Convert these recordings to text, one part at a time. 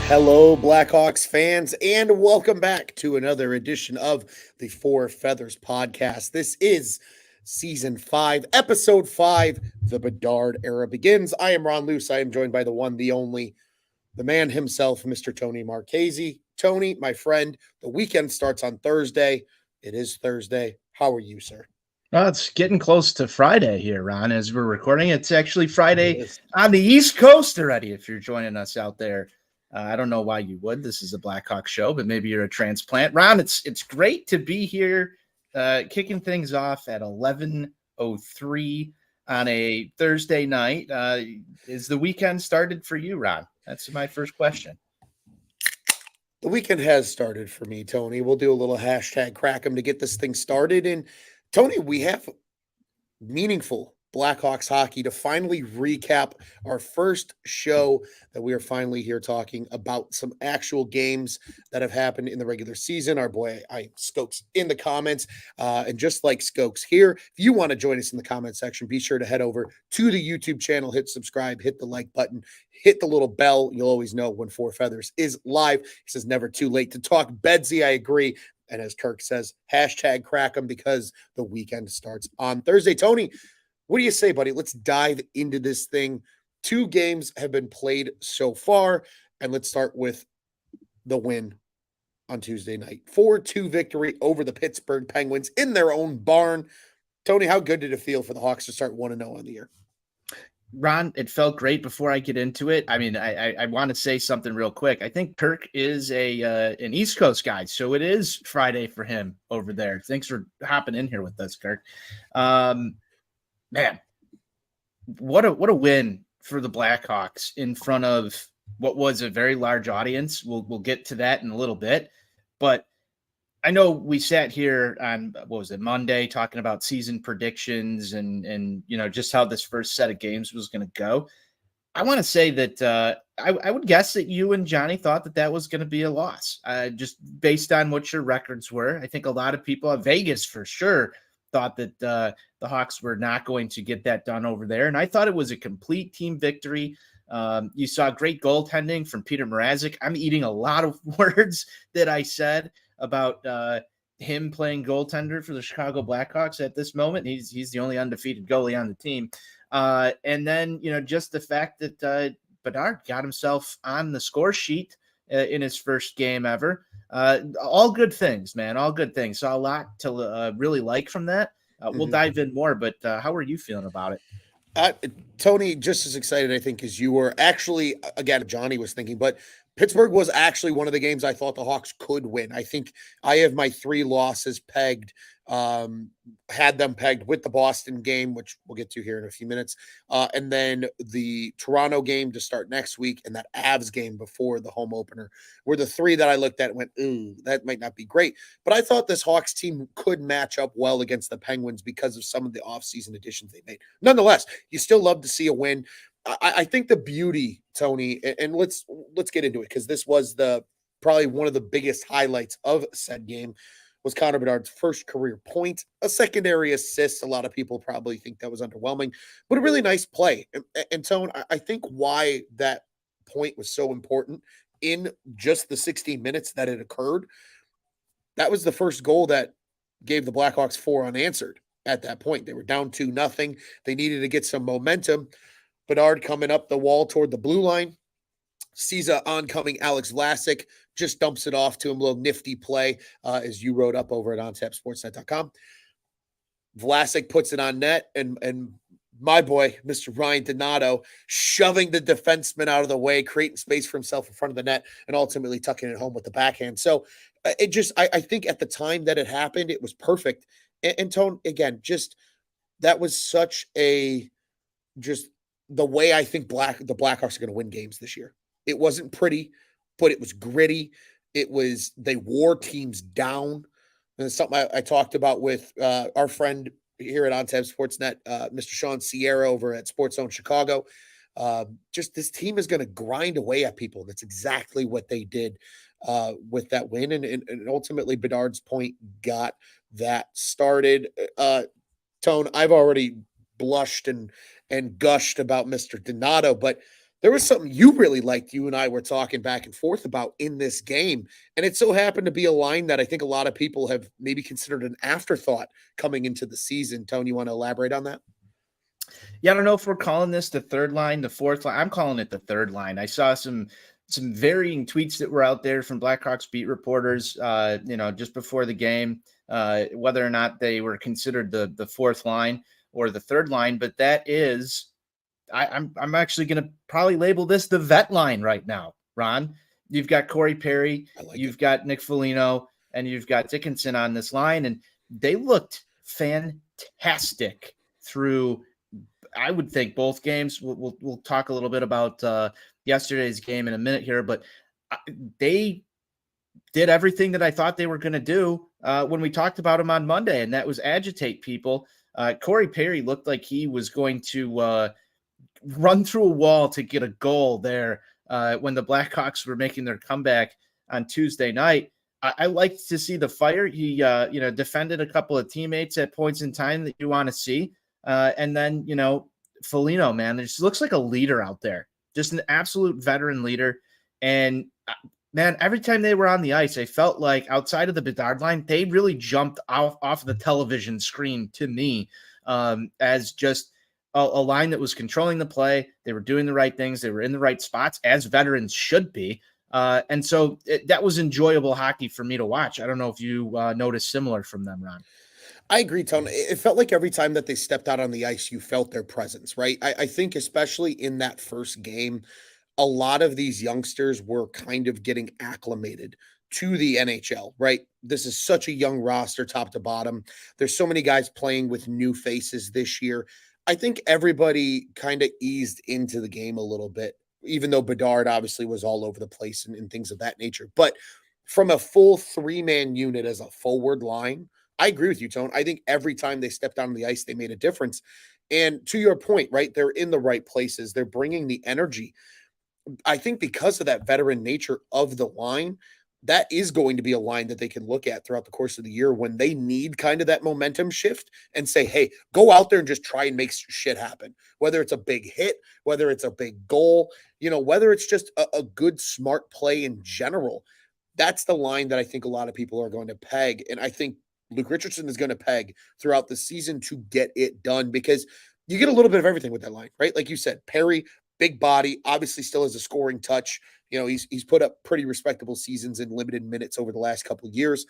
Hello, Blackhawks fans, and welcome back to another edition of the Four Feathers podcast. This is season 5, episode 5. The Bedard era begins. I am Ron Luce. I am joined by the one, the only, the man himself, Mr. Tony Marchese. Tony, my friend, the weekend starts on Thursday. It is Thursday. How are you, sir? Well, it's getting close to Friday here, Ron, as we're recording. It's actually It Friday is. on the East Coast already, if you're joining us out there. I don't know why you would. This is a Blackhawk show, but maybe you're a transplant. Ron, it's great to be here, kicking things off at 11:03 on a Thursday night. Is the weekend started for you, Ron? That's my first question. The weekend has started for me, Tony. We'll do a little hashtag crack 'em to get this thing started. And Tony, we have meaningful Blackhawks hockey to finally recap our first show that we are finally here talking about some actual games that have happened in the regular season. Our boy Skokes in the comments, and just like Skokes here, if you want to join us in the comment section, be sure to head over to the YouTube channel, hit subscribe, hit the like button, hit the little bell. You'll always know when Four Feathers is live. He says never too late to talk Bedsy. I agree. And as Kirk says, hashtag crack 'em because the weekend starts on Thursday. Tony, what do you say, buddy? Let's dive into this thing. 2 games have been played so far, and let's start with the win on Tuesday night. 4-2 victory over the Pittsburgh Penguins in their own barn. Tony, how good did it feel for the Hawks to start 1-0 on the year? Ron, it felt great. Before I get into it, I mean, I want to say something real quick. I think Kirk is an East Coast guy, so it is Friday for him over there. Thanks for hopping in here with us, Kirk. Man, what a win for the Blackhawks in front of what was a very large audience. We'll get to that in a little bit, but I know we sat here on, what was it, Monday, talking about season predictions and just how this first set of games was going to go. I want to say that I would guess that you and Johnny thought that was going to be a loss, just based on what your records were. I think a lot of people at Vegas for sure thought that the Hawks were not going to get that done over there. And I thought it was a complete team victory. You saw great goaltending from Peter Mrazek. I'm eating a lot of words that I said about him playing goaltender for the Chicago Blackhawks at this moment. He's the only undefeated goalie on the team. And then, just the fact that Bedard got himself on the score sheet in his first game ever. All good things, man. All good things. Saw a lot to really like from that. We'll dive in more, but how are you feeling about it? Tony, just as excited, I think, as you were. Actually, again, Johnny was thinking, but Pittsburgh was actually one of the games I thought the Hawks could win. I think I have my 3 losses pegged, had them pegged with the Boston game, which we'll get to here in a few minutes, and then the Toronto game to start next week and that Avs game before the home opener were the 3 that I looked at and went, ooh, that might not be great. But I thought this Hawks team could match up well against the Penguins because of some of the offseason additions they made. Nonetheless, you still love to see a win. I think the beauty, Tony, and let's get into it because this was probably one of the biggest highlights of said game was Connor Bedard's first career point, a secondary assist. A lot of people probably think that was underwhelming, but a really nice play. And Tone, I think why that point was so important in just the 16 minutes that it occurred, that was the first goal that gave the Blackhawks 4 unanswered at that point. They were down 2-0. They needed to get some momentum. Bedard coming up the wall toward the blue line, sees a oncoming Alex Vlasic, just dumps it off to him, a little nifty play, as you wrote up over at ontapsportsnet.com. Vlasic puts it on net, and my boy, Mr. Ryan Donato, shoving the defenseman out of the way, creating space for himself in front of the net, and ultimately tucking it home with the backhand. So I think at the time that it happened, it was perfect. And Tone, again, just that was such a just the way I think the Blackhawks are going to win games this year. It wasn't pretty, but it was gritty. They wore teams down. And it's something I talked about with our friend here at OnTab Sportsnet, Mr. Sean Sierra over at Sports Zone Chicago. Just this team is going to grind away at people. That's exactly what they did with that win. And ultimately, Bedard's point got that started. Tone, I've already blushed and gushed about Mr. Donato, but There was something you really liked, you and I were talking back and forth about in this game, and it so happened to be a line that I think a lot of people have maybe considered an afterthought coming into the season. Tony, you want to elaborate on that? Yeah, I don't know if we're calling this the third line, the fourth line. I'm calling it the third line. I saw some varying tweets that were out there from Blackhawks beat reporters, just before the game, whether or not they were considered the fourth line or the third line. But that is, I'm actually going to probably label this the vet line right now. Ron, you've got Corey Perry, you've got Nick Foligno, and you've got Dickinson on this line, and they looked fantastic through, I would think, both games. We'll talk a little bit about yesterday's game in a minute here, but they did everything that I thought they were going to do when we talked about them on Monday, and that was agitate people. Corey Perry looked like he was going to run through a wall to get a goal there when the Blackhawks were making their comeback on Tuesday night. I liked to see the fire. He, defended a couple of teammates at points in time that you want to see. And then, Foligno, man, there just looks like a leader out there, just an absolute veteran leader. And man, every time they were on the ice, I felt like outside of the Bedard line, they really jumped off the television screen to me as just a line that was controlling the play. They were doing the right things. They were in the right spots, as veterans should be. And so that was enjoyable hockey for me to watch. I don't know if you noticed similar from them, Ron. I agree, Tone. It felt like every time that they stepped out on the ice, you felt their presence, right? I think especially in that first game, a lot of these youngsters were kind of getting acclimated to the NHL, right? This is such a young roster, top to bottom. There's so many guys playing with new faces this year. I think everybody kind of eased into the game a little bit, even though Bedard obviously was all over the place and things of that nature. But from a full three-man unit as a forward line, I agree with you, Tone. I think every time they stepped down on the ice, they made a difference. And to your point, right, they're in the right places. They're bringing the energy. I think because of that veteran nature of the line, that is going to be a line that they can look at throughout the course of the year when they need kind of that momentum shift and say, hey, go out there and just try and make shit happen. Whether it's a big hit, whether it's a big goal, whether it's just a good, smart play in general. That's the line that I think a lot of people are going to peg. And I think Luke Richardson is going to peg throughout the season to get it done because you get a little bit of everything with that line, right? Like you said, Perry, big body, obviously still has a scoring touch. He's put up pretty respectable seasons in limited minutes over the last couple of years.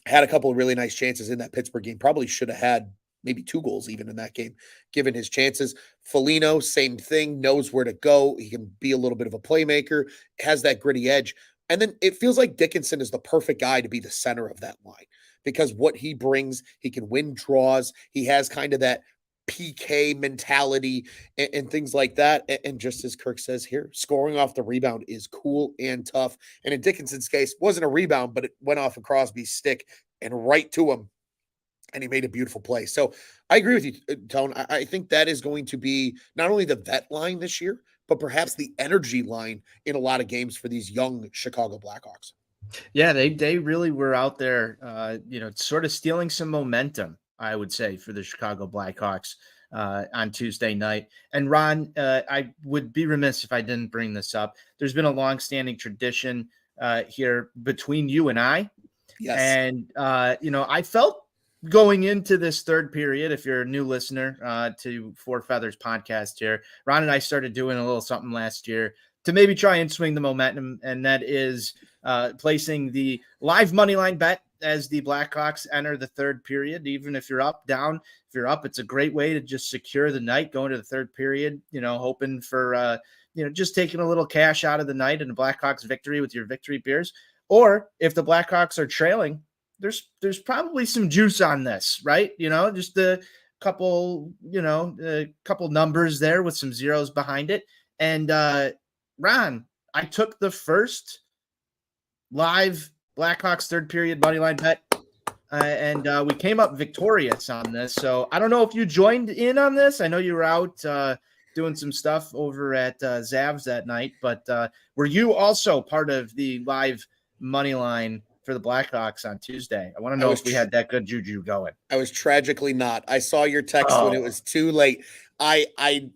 Had a couple of really nice chances in that Pittsburgh game. Probably should have had maybe 2 goals even in that game, given his chances. Foligno, same thing, knows where to go. He can be a little bit of a playmaker, has that gritty edge. And then it feels like Dickinson is the perfect guy to be the center of that line because what he brings, he can win draws. He has kind of that PK mentality and things like that. And just as Kirk says here, scoring off the rebound is cool and tough. And in Dickinson's case, wasn't a rebound, but it went off of Crosby's stick and right to him. And he made a beautiful play. So I agree with you, Tone. I think that is going to be not only the vet line this year, but perhaps the energy line in a lot of games for these young Chicago Blackhawks. Yeah, they really were out there, sort of stealing some momentum, I would say, for the Chicago Blackhawks on Tuesday night. And Ron, I would be remiss if I didn't bring this up. There's been a longstanding tradition here between you and I. Yes. And, I felt going into this third period, if you're a new listener to Four Feathers podcast here, Ron and I started doing a little something last year to maybe try and swing the momentum, and that is placing the live money line bet as the Blackhawks enter the third period. Even if you're up, down, if you're up, it's a great way to just secure the night going to the third period, hoping for, just taking a little cash out of the night and a Blackhawks victory with your victory beers. Or if the Blackhawks are trailing, there's probably some juice on this, right? Just a couple numbers there with some zeros behind it. And Ron, I took the first live Blackhawks third period money line bet, and we came up victorious on this. So I don't know if you joined in on this. I know you were out doing some stuff over at Zav's that night, but were you also part of the live money line for the Blackhawks on Tuesday? I want to I know was if we had that good juju going. I was tragically not. I saw your text when it Oh, was too late. I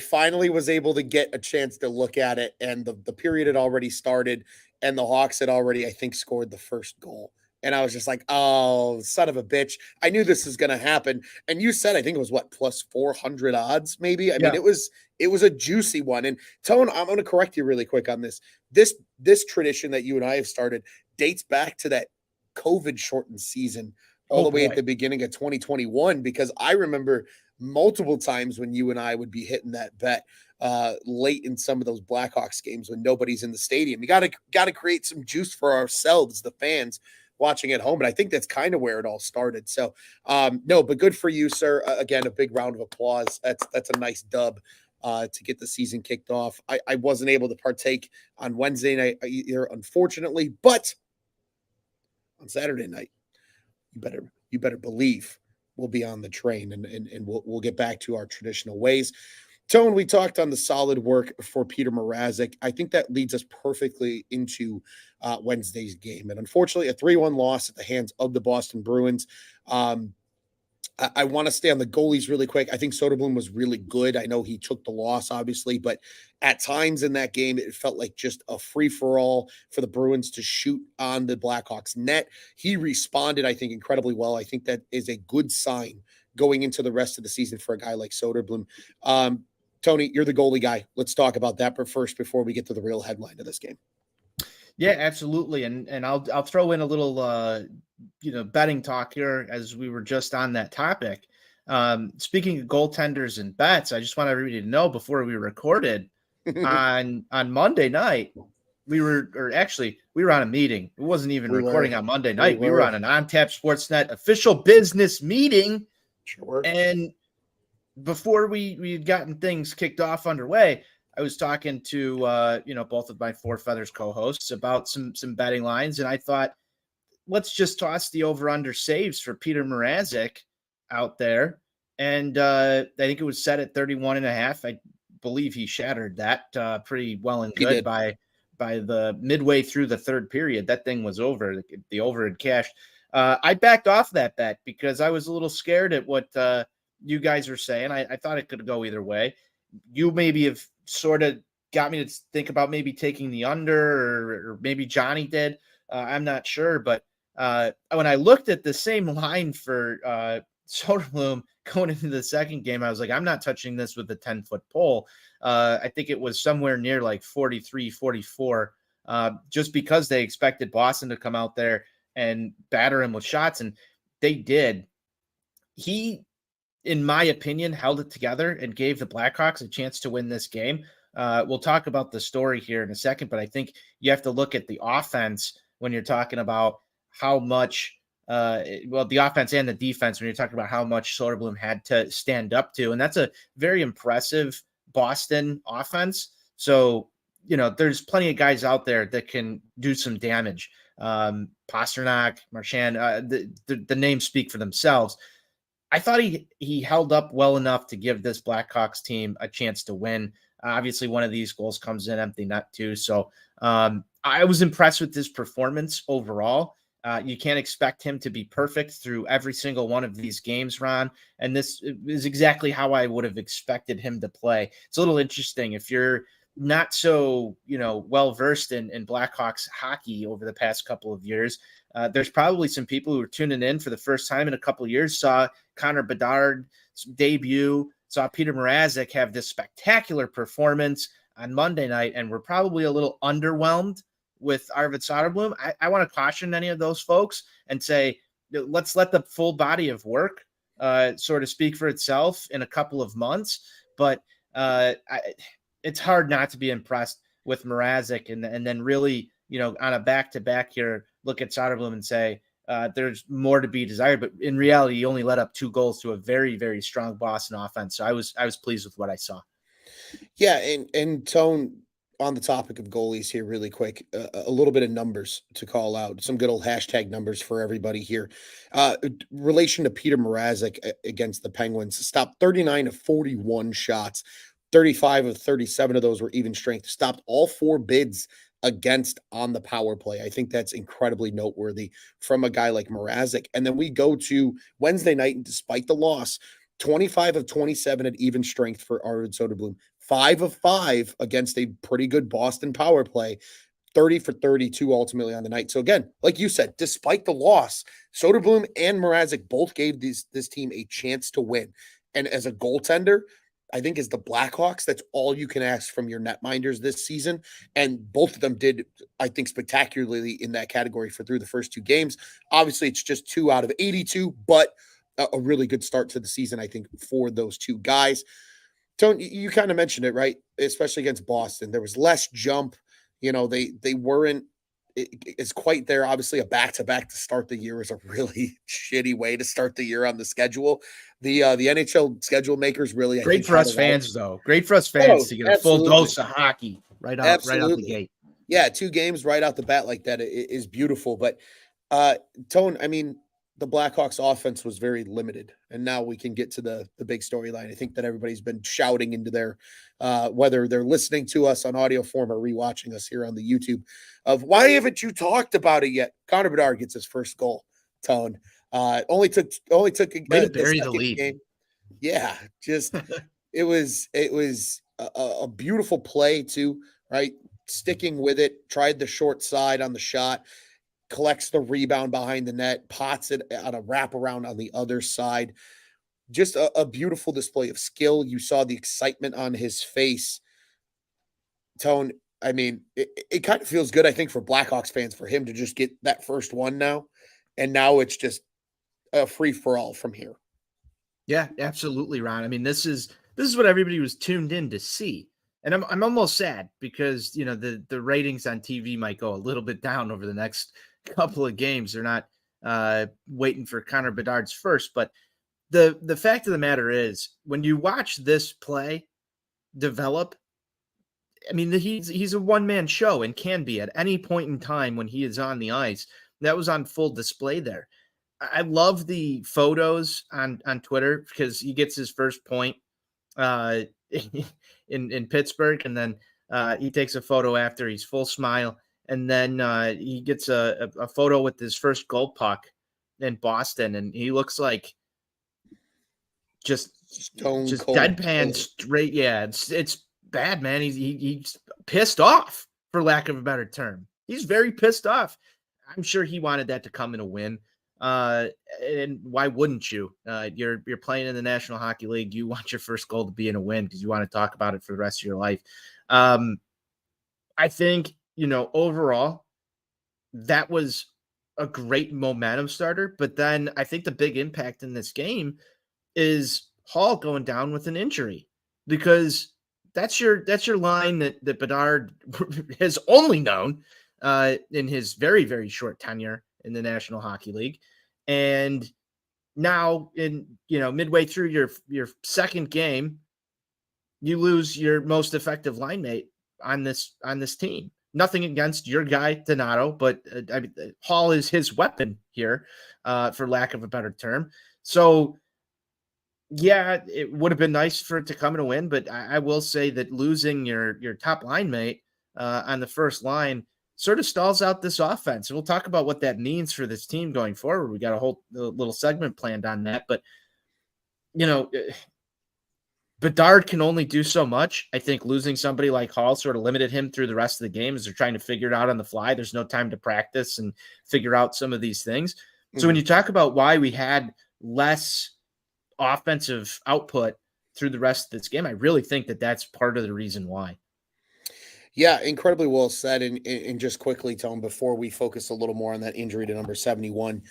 finally was able to get a chance to look at it, and the period had already started, and the Hawks had already, I think, scored the first goal. And I was just like, oh, son of a bitch. I knew this was gonna happen. And you said I think it was what, plus 400 odds, maybe. I mean, yeah. it was a juicy one. And Tone, I'm gonna correct you really quick on this. This tradition that you and I have started dates back to that COVID shortened season all Oh, the way at boy. the beginning of 2021, because I remember multiple times when you and I would be hitting that bet late in some of those Blackhawks games when nobody's in the stadium. You got to create some juice for ourselves, the fans watching at home. But I think that's kind of where it all started. So no, but good for you, sir. Again, a big round of applause. That's a nice dub. To get the season kicked off. I wasn't able to partake on Wednesday night either, unfortunately, but on Saturday night, you better believe we'll be on the train, and we'll get back to our traditional ways. Tone, we talked on the solid work for Peter Mrazek. I think that leads us perfectly into Wednesday's game. And unfortunately, a 3-1 loss at the hands of the Boston Bruins. I want to stay on the goalies really quick. I think Soderblom was really good. I know he took the loss, obviously, but at times in that game, it felt like just a free-for-all for the Bruins to shoot on the Blackhawks net. He responded, I think, incredibly well. I think that is a good sign going into the rest of the season for a guy like Soderblom. Tony, you're the goalie guy. Let's talk about that first before we get to the real headline of this game. Yeah, absolutely. And I'll throw in a little betting talk here as we were just on that topic. Speaking of goaltenders and bets, I just want everybody to know before we recorded on Monday night, we were on a meeting. It wasn't even recording on Monday night. We were on an OnTap Sportsnet official business meeting. Sure. And before we had gotten things kicked off underway, I was talking to both of my Four Feathers co-hosts about some betting lines, and I thought, let's just toss the over/under saves for Peter Mrazek out there, and I think it was set at 31.5. I believe he shattered that pretty well and good by the midway through the third period. That thing was over. The over had cashed. I backed off that bet because I was a little scared at what you guys were saying. I thought it could go either way. You maybe have sort of got me to think about maybe taking the under, or maybe Johnny did. I'm not sure, but when I looked at the same line for Soderblom going into the second game, I was like, I'm not touching this with a 10-foot pole. I think it was somewhere near like 43, 44, just because they expected Boston to come out there and batter him with shots, and they did. He, in my opinion, held it together and gave the Blackhawks a chance to win this game. We'll talk about the story here in a second, but I think you have to look at the offense when you're talking about how much, the offense and the defense, when you're talking about how much Soderblom had to stand up to. And that's a very impressive Boston offense. So, there's plenty of guys out there that can do some damage. Pasternak, Marchand, the names speak for themselves. I thought he held up well enough to give this Blackhawks team a chance to win. Obviously, one of these goals comes in empty net too. So I was impressed with his performance overall. You can't expect him to be perfect through every single one of these games, Ron. And this is exactly how I would have expected him to play. It's a little interesting if you're not so, well-versed in Blackhawks hockey over the past couple of years. There's probably some people who are tuning in for the first time in a couple of years, saw Connor Bedard debut, saw Peter Mrazek have this spectacular performance on Monday night, and we're probably a little underwhelmed with Arvid Soderblom. I want to caution any of those folks and say, let's let the full body of work sort of speak for itself in a couple of months. But it's hard not to be impressed with Mrazek, and then really, on a back-to-back here, look at Soderblom and say, there's more to be desired. But in reality, he only let up 2 goals to a very, very strong Boston offense. So I was pleased with what I saw. Yeah, and Tone, on the topic of goalies here really quick, a little bit of numbers to call out, some good old hashtag numbers for everybody here. Relation to Peter Mrazek against the Penguins, stopped 39 of 41 shots, 35 of 37 of those were even strength, stopped all 4 bids against on the power play. I think that's incredibly noteworthy from a guy like Mrazek. And then we go to Wednesday night, and despite the loss, 25 of 27 at even strength for Arvid Soderblom, 5 of 5 against a pretty good Boston power play. 30 for 32 ultimately on the night. So again, like you said, despite the loss, Soderblom and Mrazek both gave this team a chance to win. And as a goaltender, I think as the Blackhawks, that's all you can ask from your netminders this season. And both of them did, I think, spectacularly in that category for through the first 2 games. Obviously, it's just 2 out of 82, but a really good start to the season, I think, for those 2 guys. Tone, you kind of mentioned it, right? Especially against Boston. There was less jump. They weren't it's quite there. Obviously, a back-to-back to start the year is a really shitty way to start the year on the schedule. The NHL schedule makers really great for us fans, though. Gregreat for us fans to get a full dose of hockey right out the gate. Yeah, 2 games right out the bat like that is beautiful. But Tone, I mean, the Blackhawks offense was very limited, and now we can get to the big storyline. I think that everybody's been shouting into their whether they're listening to us on audio form or rewatching us here on the YouTube of why haven't you talked about it yet? Connor Bedard gets his first goal. Tone only took way to bury the lead. Game. Yeah, just it was a beautiful play too, right? Sticking with it, tried the short side on the shot, collects the rebound behind the net, pots it on a wraparound on the other side. Just a beautiful display of skill. You saw the excitement on his face. Tone, I mean, it kind of feels good, I think, for Blackhawks fans for him to just get that first one now. And now it's just a free-for-all from here. Yeah, absolutely, Ron. I mean, this is what everybody was tuned in to see. And I'm almost sad because, the ratings on TV might go a little bit down over the next couple of games. They're not waiting for Connor Bedard's first, but the fact of the matter is when you watch this play develop, I mean, he's a one-man show and can be at any point in time when he is on the ice. That was on full display there. I love the photos on Twitter because he gets his first point in Pittsburgh, and then he takes a photo after. He's full smile. And then he gets a photo with his first goal puck in Boston, and he looks like just deadpan straight. Yeah, it's bad, man. He's pissed off, for lack of a better term. He's very pissed off. I'm sure he wanted that to come in a win. And why wouldn't you? You're playing in the National Hockey League. You want your first goal to be in a win because you want to talk about it for the rest of your life. I think, overall, that was a great momentum starter. But then I think the big impact in this game is Hall going down with an injury, because that's your line that Bedard has only known in his very, very short tenure in the National Hockey League. And now midway through your second game, you lose your most effective line mate on this team. Nothing against your guy, Donato, but Hall is his weapon here, for lack of a better term. So, yeah, it would have been nice for it to come in a win, but I will say that losing your top line mate on the first line sort of stalls out this offense. And we'll talk about what that means for this team going forward. We got a whole little segment planned on that, but Bedard can only do so much. I think losing somebody like Hall sort of limited him through the rest of the game as they're trying to figure it out on the fly. There's no time to practice and figure out some of these things. So when you talk about why we had less offensive output through the rest of this game, I really think that that's part of the reason why. Yeah, incredibly well said. And just quickly, Tone, before we focus a little more on that injury to number 71,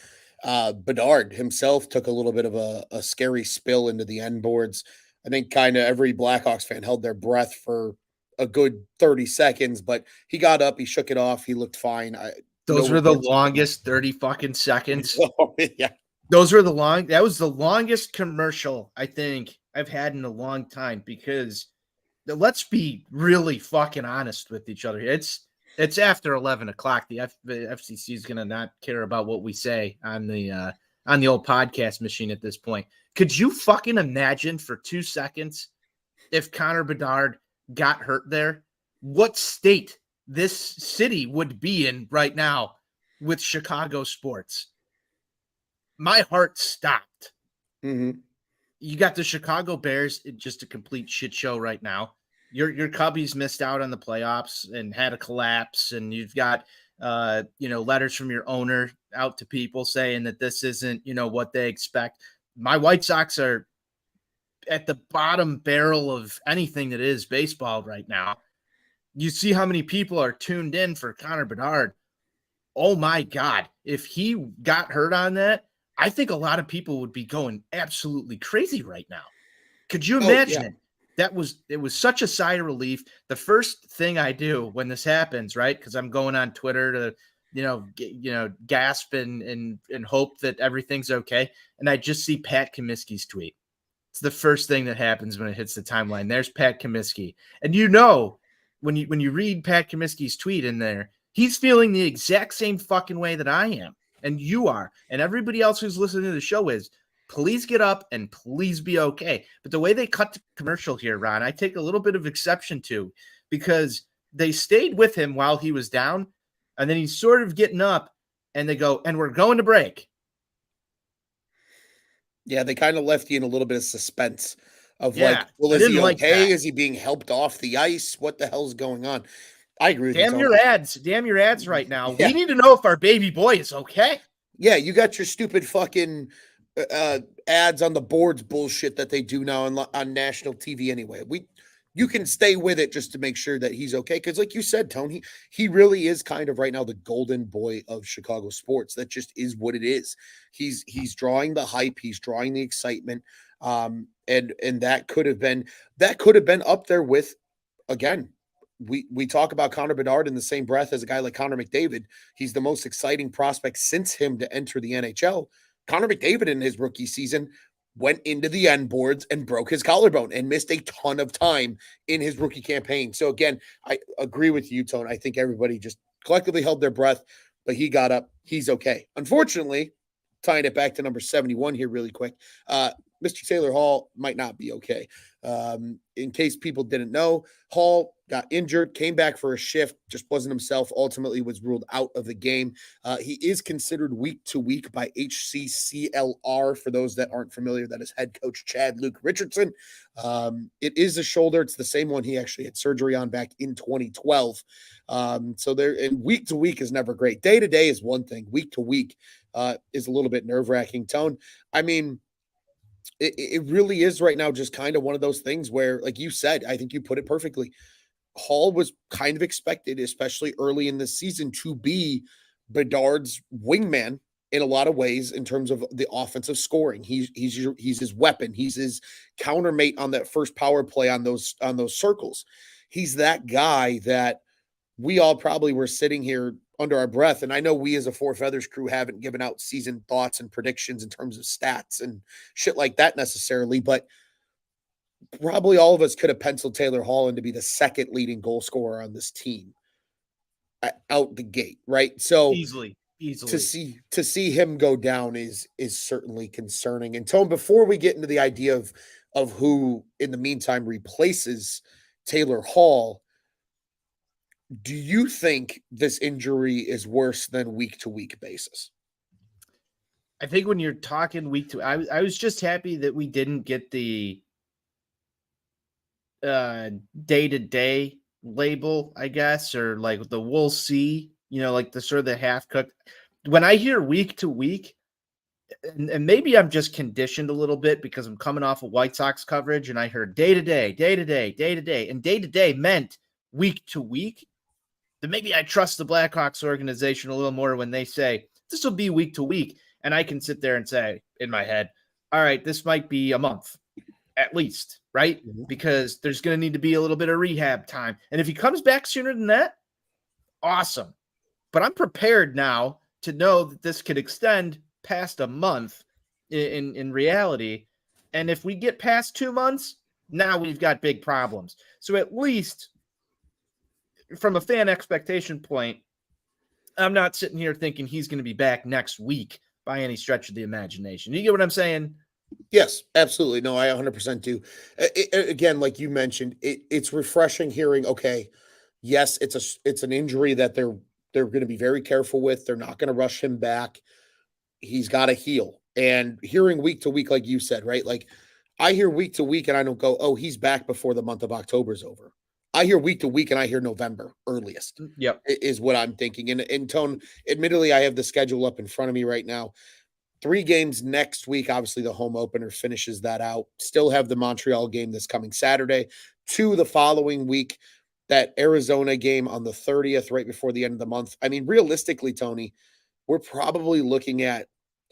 Bedard himself took a little bit of a scary spill into the end boards. I think kind of every Blackhawks fan held their breath for a good 30 seconds, but he got up, he shook it off, he looked fine. Those were the longest 30 fucking seconds. Oh, yeah. That was the longest commercial I think I've had in a long time, because let's be really fucking honest with each other. It's after 11 o'clock. The FCC is going to not care about what we say on the old podcast machine at this point. Could you fucking imagine for 2 seconds if Connor Bedard got hurt there? What state this city would be in right now with Chicago sports. My heart stopped. Mm-hmm. You got the Chicago Bears, just a complete shit show right now. Your Cubbies missed out on the playoffs and had a collapse, and you've got letters from your owner out to people saying that this isn't what they expect. My White Sox are at the bottom barrel of anything that is baseball right now. You see how many people are tuned in for Connor Bedard. Oh my God. If he got hurt on that, I think a lot of people would be going absolutely crazy right now. Could you imagine it? It was such a sigh of relief. The first thing I do when this happens, right? Because I'm going on Twitter to, gasp and hope that everything's okay. And I just see Pat Comiskey's tweet. It's the first thing that happens when it hits the timeline. There's Pat Comiskey. And when you read Pat Comiskey's tweet in there, he's feeling the exact same fucking way that I am. And you are. And everybody else who's listening to the show is. Please get up and please be okay. But the way they cut the commercial here, Ron, I take a little bit of exception to, because they stayed with him while he was down, and then he's sort of getting up, and they go, and we're going to break. Yeah, they kind of left you in a little bit of suspense of is he okay? Is he being helped off the ice? What the hell's going on? I agree with you. Damn your ads right now. Yeah. We need to know if our baby boy is okay. Yeah, you got your stupid fucking ads on the boards bullshit that they do now on national TV anyway. You can stay with it just to make sure that he's okay. Because like you said, Tony, he really is kind of right now the golden boy of Chicago sports. That just is what it is. He's drawing the hype. He's drawing the excitement. And that could have been up there with, again, we talk about Connor Bedard in the same breath as a guy like Connor McDavid. He's the most exciting prospect since him to enter the NHL. Connor McDavid in his rookie season went into the end boards and broke his collarbone and missed a ton of time in his rookie campaign. So again, I agree with you, Tone. I think everybody just collectively held their breath, but he got up. He's okay. Unfortunately, tying it back to number 71 here really quick, Mr. Taylor Hall might not be okay. In case people didn't know, Hall got injured, came back for a shift, just wasn't himself, ultimately was ruled out of the game. He is considered week to week by HCCLR. For those that aren't familiar, that is head coach Chad Luke Richardson. It is a shoulder. It's the same one he actually had surgery on back in 2012. So there, and week to week is never great. Day to day is one thing. Week to week is a little bit nerve-wracking. Tone, I mean, it really is right now just kind of one of those things where, like you said, I think you put it perfectly. Hall was kind of expected, especially early in the season, to be Bedard's wingman in a lot of ways in terms of the offensive scoring. He's his weapon. He's his countermate on that first power play on those circles. He's that guy that we all probably were sitting here under our breath. And I know we as a Four Feathers crew haven't given out season thoughts and predictions in terms of stats and shit like that necessarily, but probably all of us could have penciled Taylor Hall in to be the second leading goal scorer on this team out the gate, right? So easily to see him go down is certainly concerning. And Tone, before we get into the idea of who in the meantime replaces Taylor Hall, do you think this injury is worse than week-to-week basis? I think when you're talking week to, I was just happy that we didn't get the day-to-day label, I guess, or like the we'll see, like the sort of the half-cooked. When I hear week-to-week, and maybe I'm just conditioned a little bit because I'm coming off of White Sox coverage, and I heard day-to-day, day-to-day, day-to-day, and day-to-day meant week-to-week. Then maybe I trust the Blackhawks organization a little more when they say this will be week to week. And I can sit there and say in my head, all right, this might be a month at least, right? Mm-hmm. Because there's going to need to be a little bit of rehab time. And if he comes back sooner than that, awesome. But I'm prepared now to know that this could extend past a month in reality. And if we get past 2 months, now we've got big problems. So at least from a fan expectation point, I'm not sitting here thinking he's going to be back next week by any stretch of the imagination. You get what I'm saying? Yes, absolutely. No, I 100% do. Again, like you mentioned, it's refreshing hearing, okay, Yes, it's an injury that they're going to be very careful with. They're not going to rush him back. He's got to heal. And hearing week to week, like you said, right? Like I hear week to week and I don't go, oh, he's back before the month of October is over. I hear week to week and I hear November earliest Yep. is what I'm thinking. And Tone, admittedly, I have the schedule up in front of me right now. 3 games next week. Obviously, the home opener finishes that out. Still have the Montreal game this coming Saturday. 2 the following week. That Arizona game on the 30th, right before the end of the month. I mean, realistically, Tony, we're probably looking at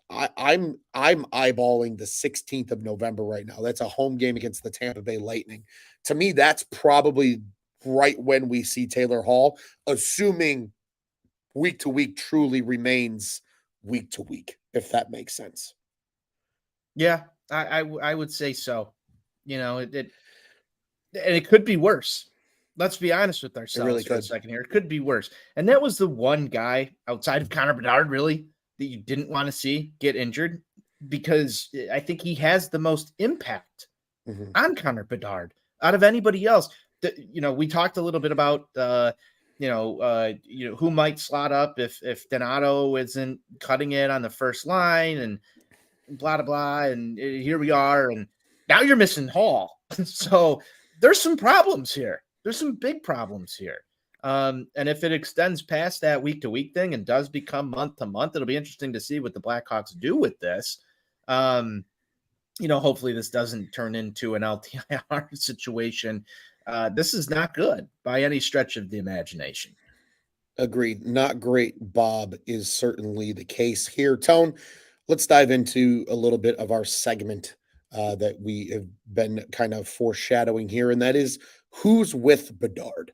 I'm eyeballing the 16th of November right now. That's a home game against the Tampa Bay Lightning. To me, that's probably right when we see Taylor Hall, assuming week to week truly remains week to week, if that makes sense. Yeah, I would say so. You know, and it could be worse. Let's be honest with It really ourselves for a could. second here. It could be worse. And that was the one guy outside of Connor Bedard, really, that you didn't want to see get injured, because I think he has the most impact Mhm. on Connor Bedard out of anybody else. We talked a little bit about who might slot up if Donato isn't cutting it on the first line, and blah, blah, blah. And here we are. And now you're missing Hall. So there's some problems here. There's some big problems here. And if it extends past that week to week thing and does become month to month, it'll be interesting to see what the Blackhawks do with this. Hopefully this doesn't turn into an LTIR situation. This is not good by any stretch of the imagination. Agreed. Not great, Bob, is certainly the case here. Tone, let's dive into a little bit of our segment that we have been kind of foreshadowing here, and that is who's with Bedard.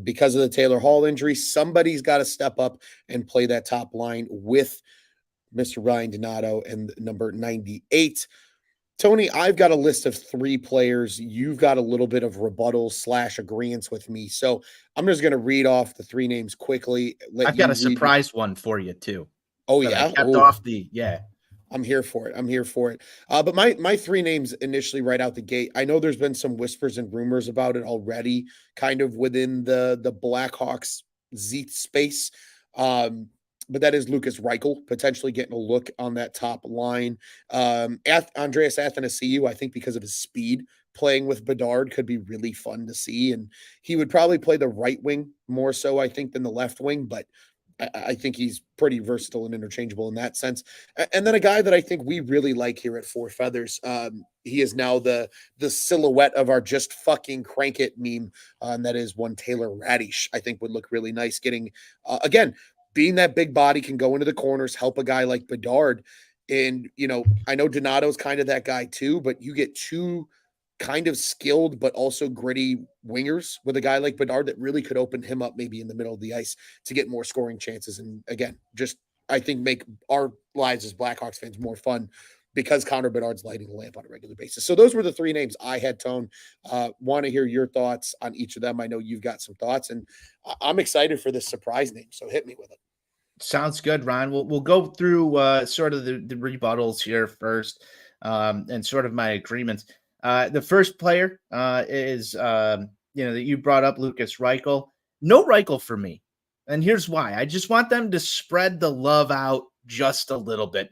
Because of the Taylor Hall injury, somebody's got to step up and play that top line with Mr. Ryan Donato and number 98. Tony, I've got a list of 3 players. You've got a little bit of rebuttal / agreements with me. So I'm just going to read off the 3 names quickly. I've got a surprise one for you too. Oh, That I yeah. kept Oh, off the, yeah. I'm here for it. I'm here for it. But my 3 names initially right out the gate. I know there's been some whispers and rumors about it already, kind of within the Blackhawks Zeet space. But that is Lucas Reichel potentially getting a look on that top line. Andreas Athanasiou, I think because of his speed, playing with Bedard could be really fun to see, and he would probably play the right wing more so, I think, than the left wing. But I think he's pretty versatile and interchangeable in that sense. And then a guy that I think we really like here at Four Feathers. He is now the silhouette of our just fucking crank it meme. And that is one Taylor Radish. I think would look really nice getting, again, being that big body, can go into the corners, help a guy like Bedard. And, I know Donato's kind of that guy too, but you get 2 kind of skilled but also gritty wingers with a guy like Bedard that really could open him up maybe in the middle of the ice to get more scoring chances. And again, just I think make our lives as Blackhawks fans more fun because Connor Bedard's lighting the lamp on a regular basis. So those were the 3 names I had, Tone. Want to hear your thoughts on each of them. I know you've got some thoughts, and I'm excited for this surprise name. So hit me with it. Sounds good, Ron. We'll go through sort of the rebuttals here first, and sort of my agreements. The first player is that you brought up, Lucas Reichel. No Reichel for me, and here's why. I just want them to spread the love out just a little bit.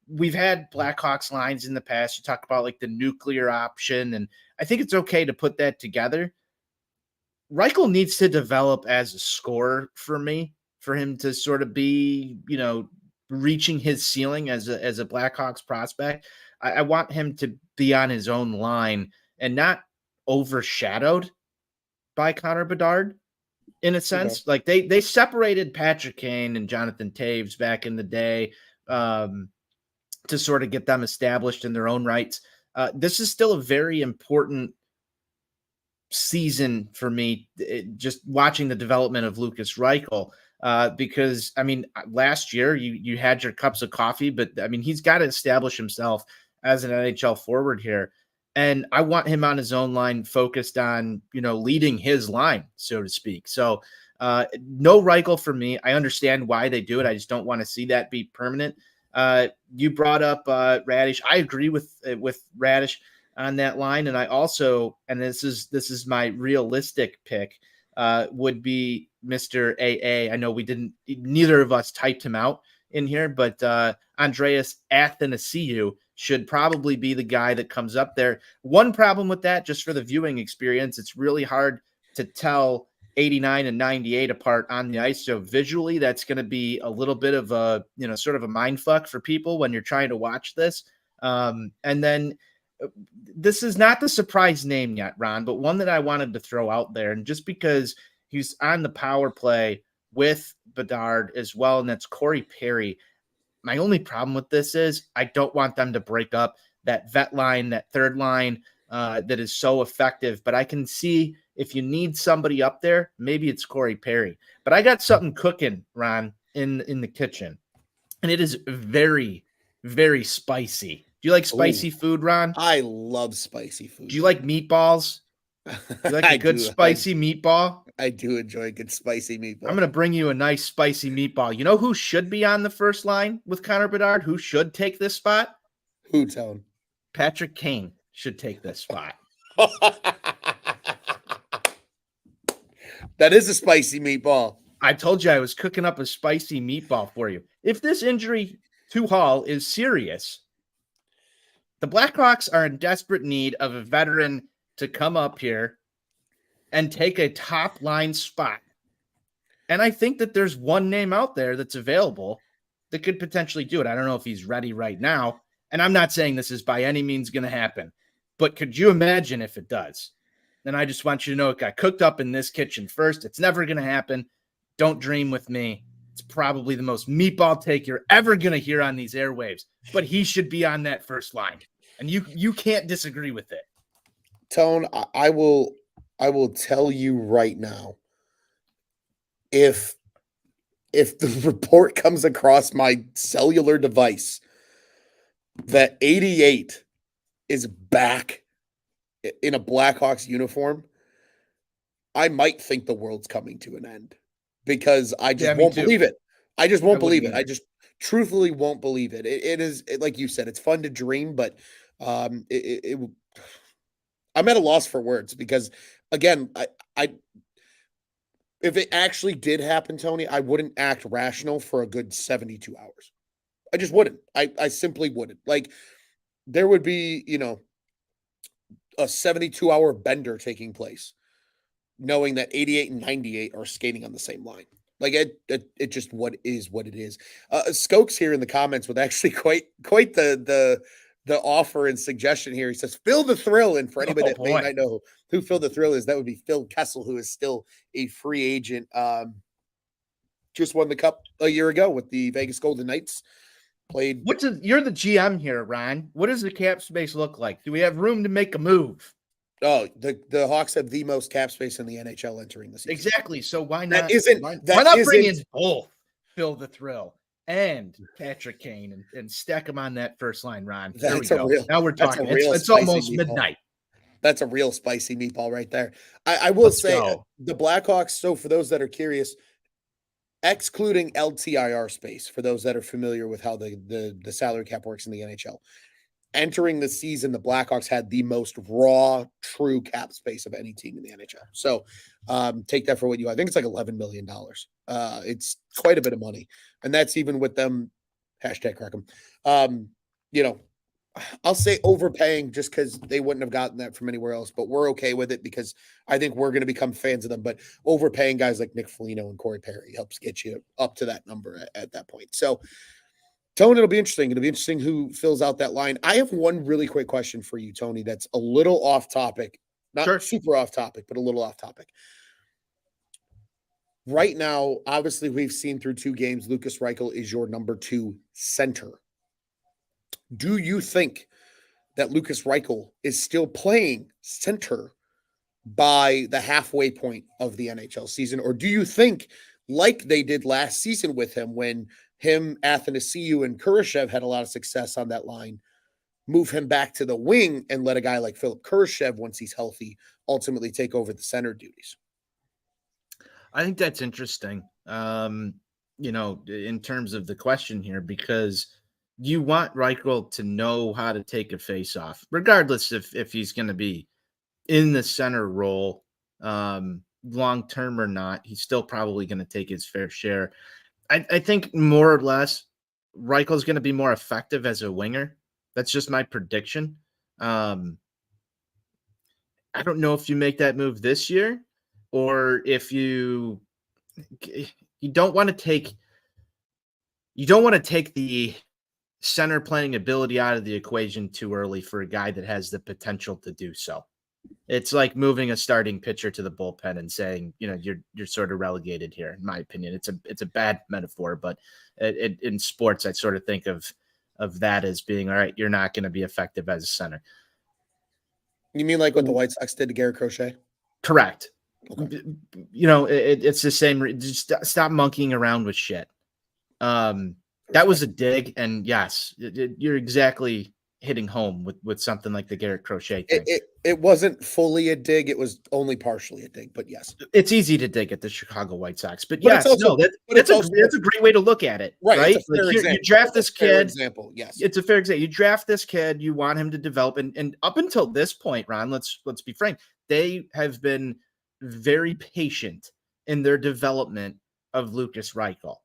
We've had Blackhawks lines in the past. You talk about like the nuclear option, and I think it's okay to put that together. Reichel needs to develop as a scorer for me, for him to sort of be, reaching his ceiling as a Blackhawks prospect. I want him to be on his own line and not overshadowed by Connor Bedard in a sense. Okay. Like they separated Patrick Kane and Jonathan Taves back in the day, to sort of get them established in their own rights. This is still a very important season for me, just watching the development of Lucas Reichel, because I mean, last year you had your cups of coffee, but I mean, he's got to establish himself as an NHL forward here. And I want him on his own line, focused on, leading his line, so to speak. So no Reichel for me. I understand why they do it. I just don't want to see that be permanent. You brought up Radish. I agree with Radish on that line. And I also, and this is my realistic pick, would be Mr. AA. I know neither of us typed him out in here, but Andreas Athanasiou should probably be the guy that comes up there. One problem with that, just for the viewing experience, it's really hard to tell 89 and 98 apart on the ice. So visually, that's going to be a little bit of a, sort of a mind fuck for people when you're trying to watch this. And then this is not the surprise name yet, Ron, but one that I wanted to throw out there. And just because he's on the power play with Bedard as well, and that's Corey Perry. My only problem with this is I don't want them to break up that vet line, that third line that is so effective. But I can see if you need somebody up there, maybe it's Corey Perry. But I got something cooking, Ron, in the kitchen, and it is very, very spicy. Do you like spicy food, Ron? I love spicy food. Do you like meatballs? Do you like a good spicy meatball? I do enjoy a good spicy meatball. I'm going to bring you a nice spicy meatball. You know who should be on the first line with Connor Bedard? Who should take this spot? Who, Tone? Patrick Kane should take this spot. That is a spicy meatball. I told you I was cooking up a spicy meatball for you. If this injury to Hall is serious, the Blackhawks are in desperate need of a veteran to come up here and take a top line spot. And I think that there's one name out there that's available that could potentially do it. I don't know if he's ready right now. And I'm not saying this is by any means going to happen, but could you imagine if it does? Then I just want you to know it got cooked up in this kitchen first. It's never going to happen. Don't dream with me. It's probably the most meatball take you're ever going to hear on these airwaves, but he should be on that first line. And you can't disagree with it. Tone, I will tell you right now, if the report comes across my cellular device that 88 is back in a Blackhawks uniform, I might think the world's coming to an end because I just won't believe it. I just won't believe it. I just truthfully won't believe it. It is, like you said, it's fun to dream, but I'm at a loss for words because, again, I if it actually did happen, Tony, I wouldn't act rational for a good 72 hours. I just wouldn't. I simply wouldn't. Like, there would be, a 72-hour bender taking place, knowing that 88 and 98 are skating on the same line. Like, it just what it is. Skokes here in the comments with actually quite the offer and suggestion here. He says, Phil the Thrill. And for anybody that may not know who Phil the Thrill is, that would be Phil Kessel, who is still a free agent. Just won the cup a year ago with the Vegas Golden Knights. Played. You're the GM here, Ryan. What does the cap space look like? Do we have room to make a move? Oh, the Hawks have the most cap space in the NHL entering the season. Exactly. So why not? Why not bring in both Phil the Thrill and Patrick Kane and stack them on that first line, Ron? There we go. Now we're talking. It's almost midnight. That's a real spicy meatball right there. I will say the Blackhawks. So for those that are curious, excluding LTIR space, for those that are familiar with how the salary cap works in the NHL, entering the season, the Blackhawks had the most raw, true cap space of any team in the NHL. So take that for what you. I think it's like $11 million. It's quite a bit of money, and that's even with them. Hashtag crack them. I'll say overpaying just because they wouldn't have gotten that from anywhere else, but we're okay with it because I think we're going to become fans of them. But overpaying guys like Nick Foligno and Corey Perry helps get you up to that number at that point. So, Tony, it'll be interesting. It'll be interesting who fills out that line. I have one really quick question for you, Tony, that's a little off topic. Not super off topic, but a little off topic. Right now, obviously, we've seen through 2 games, Lukas Reichel is your number 2 center. Do you think that Lukas Reichel is still playing center by the halfway point of the NHL season? Or do you think, like they did last season with him, when him, Athanasiou, and Kurashev had a lot of success on that line, move him back to the wing and let a guy like Philip Kurashev, once he's healthy, ultimately take over the center duties? I think that's interesting, in terms of the question here, because you want Reichel to know how to take a face-off, regardless if he's going to be in the center role, long term or not, he's still probably going to take his fair share. I think more or less Reichel's going to be more effective as a winger. That's just my prediction. I don't know if you make that move this year or if you don't want to take the center playing ability out of the equation too early for a guy that has the potential to do so. It's like moving a starting pitcher to the bullpen and saying, you're sort of relegated here. In my opinion, it's a bad metaphor, but in sports, I sort of think of that as being, all right, you're not going to be effective as a center. You mean like what the White Sox did to Garrett Crochet? Correct. Okay. It's the same. Just stop monkeying around with shit. That was a dig, and yes, you're exactly hitting home with something like the Garrett Crochet thing. It wasn't fully a dig; it was only partially a dig. But yes, it's easy to dig at the Chicago White Sox. But yes, that's a great way to look at it, right? You draft this kid. Example, yes, it's a fair example. You draft this kid, you want him to develop, and up until this point, Ron, let's be frank, they have been very patient in their development of Lucas Reichel.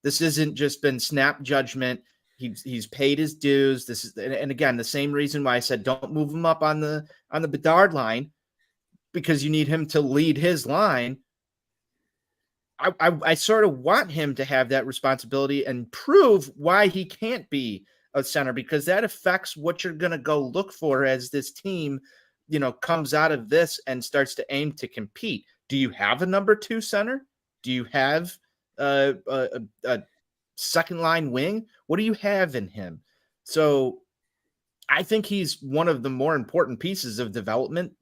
This isn't just been snap judgment. He's paid his dues. This is, and again, the same reason why I said don't move him up on the Bedard line, because you need him to lead his line. I sort of want him to have that responsibility and prove why he can't be a center, because that affects what you're going to go look for as this team, comes out of this and starts to aim to compete. Do you have a number 2 center? Do you have a second line wing? What do you have in him? So I think he's one of the more important pieces of development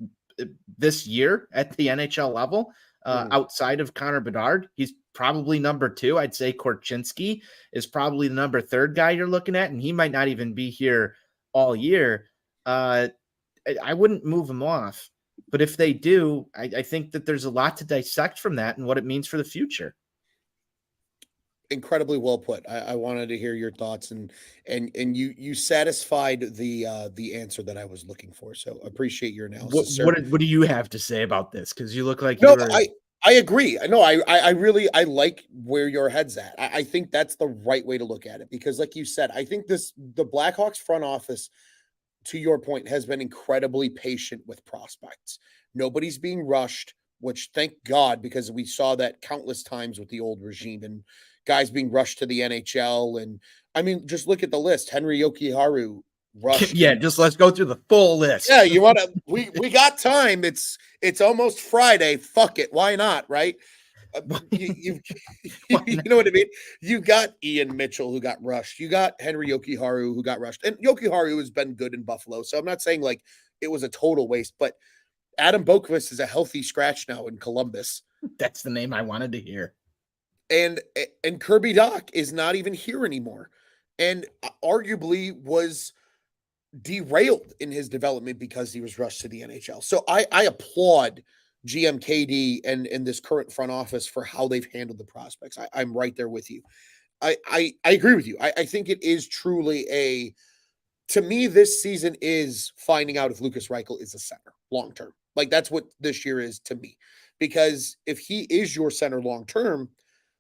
this year at the NHL level. Outside of Connor Bedard, he's probably number 2. I'd say Korchinski is probably the number 3 guy you're looking at, and he might not even be here all year. I wouldn't move him off, but if they do, I think that there's a lot to dissect from that and what it means for the future. Incredibly well put. I wanted to hear your thoughts, and you satisfied the answer that I was looking for. So appreciate your analysis. What do you have to say about this? Because you look like I agree. I know. I really like where your head's at. I think that's the right way to look at it, because, like you said, I think the Blackhawks front office, to your point, has been incredibly patient with prospects. Nobody's being rushed, which thank God, because we saw that countless times with the old regime and guys being rushed to the NHL. And I mean, just look at the list. Henry Yokiharu rushed. Yeah, just let's go through the full list. Yeah, you want to? We got time. It's almost Friday. Fuck it. Why not? Right? You know what I mean? You got Ian Mitchell, who got rushed. You got Henry Yokiharu, who got rushed. And Yokiharu has been good in Buffalo, so I'm not saying like it was a total waste. But Adam Boqvist is a healthy scratch now in Columbus. That's the name I wanted to hear. And Kirby Dach is not even here anymore, and arguably was derailed in his development because he was rushed to the NHL. So I applaud GMKD and this current front office for how they've handled the prospects. I'm right there with you. I agree with you. I think it is truly to me, this season is finding out if Lucas Reichel is a center long term. Like, that's what this year is to me, because if he is your center long term,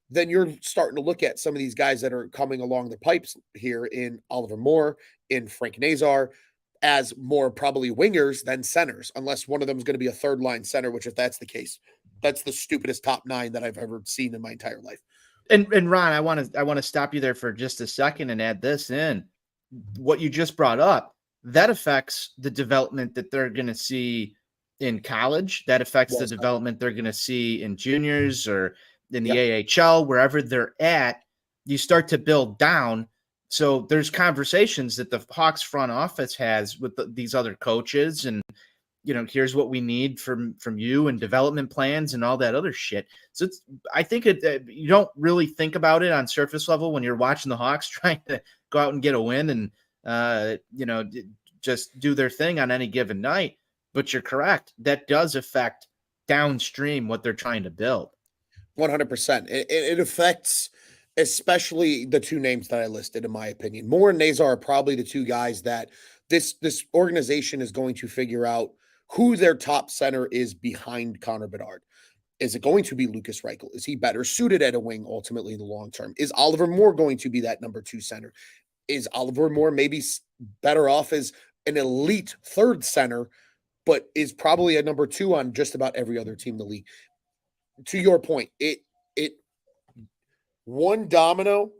then you're starting to look at some of these guys that are coming along the pipes here in Oliver Moore, in Frank Nazar, as more probably wingers than centers, unless one of them is going to be a third line center, which, if that's the case, that's the stupidest top 9 that I've ever seen in my entire life. And Ron, I want to stop you there for just a second and add this in. What you just brought up, that affects the development that they're going to see in college. That affects the development they're going to see in juniors or in the AHL, wherever they're at. You start to build down. So there's conversations that the Hawks front office has with these other coaches, and here's what we need from you, and development plans and all that other shit. So I think you don't really think about it on surface level when you're watching the Hawks trying to go out and get a win and just do their thing on any given night. But you're correct, that does affect downstream what they're trying to build. 100%. It affects especially the 2 names that I listed, in my opinion. Moore and Nazar are probably the 2 guys that this organization is going to figure out who their top center is behind Connor Bedard. Is it going to be Lucas Reichel? Is he better suited at a wing ultimately in the long term? Is Oliver Moore going to be that number 2 center? Is Oliver Moore maybe better off as an elite third center, but is probably a number 2 on just about every other team in the league? To your point, it one domino